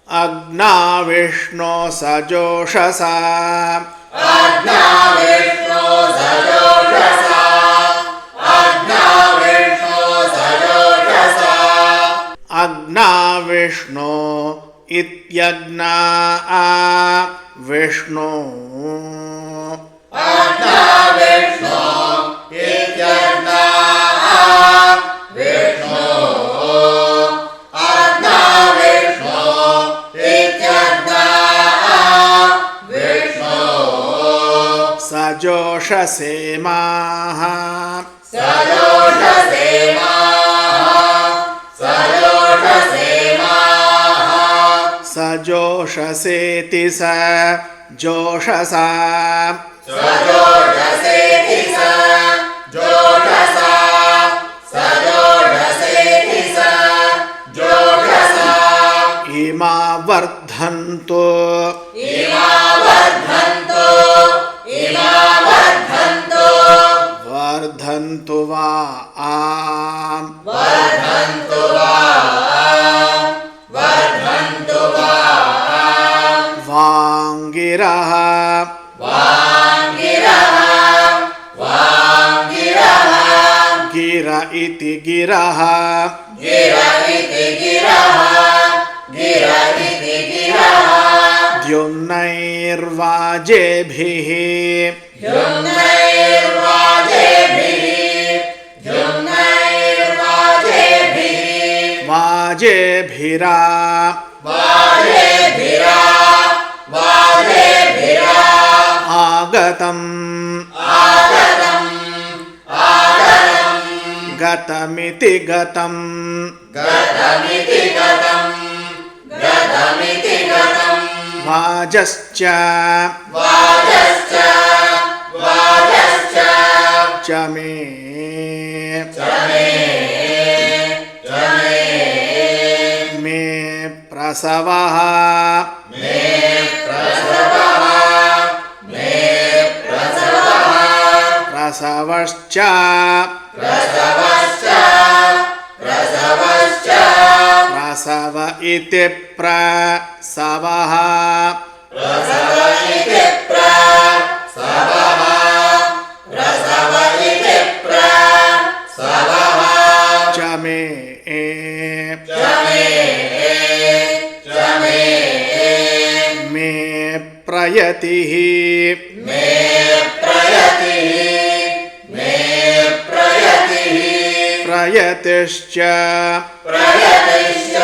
अग्ना विष्णो सजोषसा अग्ना विष्णो सजोषसा अग्ना विष्णो सजोषसा अग्ना विष्णो इत्यग्ना विष्णो अग्ना विष्णो इत्यग्ना विष्णो अग्ना विष्णो इत्यग्ना विष्णो सजोषसे माः सजोषसे माः सजोषसे माः सजोषसेति स जोषसा सजोषसेति स जोषसा सजोषसेति स जोषसा इमा वर्धन्तु इमा वर्धन्तु इमा वर्धन्तु वर्धन्तु वा वर्धन्तु वा वर्धन्तु वा वाङ्गिरः वाङ्गिरः वाङ्गिरः गिर इति गिरः गिर इति गिरः गिर इति गिरः द्युम्नैर्वाजेभिः द्युम्नैर्वाजेभिः द्युम्नैर्वाजेभिः वाजेभिरा वाजेभिरा वाजेभिरा आगतम् आगतम् आगतम् गतमिति गतम् गतमिति गतम् गतमिति गतम् वाजश्च वाजश्च वाजश्च च मे च मे च मे मे प्रसवः मे प्रसवः मे प्रसवः प्रसवश्च प्रसवश्च प्रसवश्च प्रसव इति प्रसवः प्रसव इति प्रसवः प्रसव इति प्रसवः च मे च मे च मे मे प्रयतिः मे प्रयतिः मे प्रयतिः प्रयतिश्च प्रयतिश्च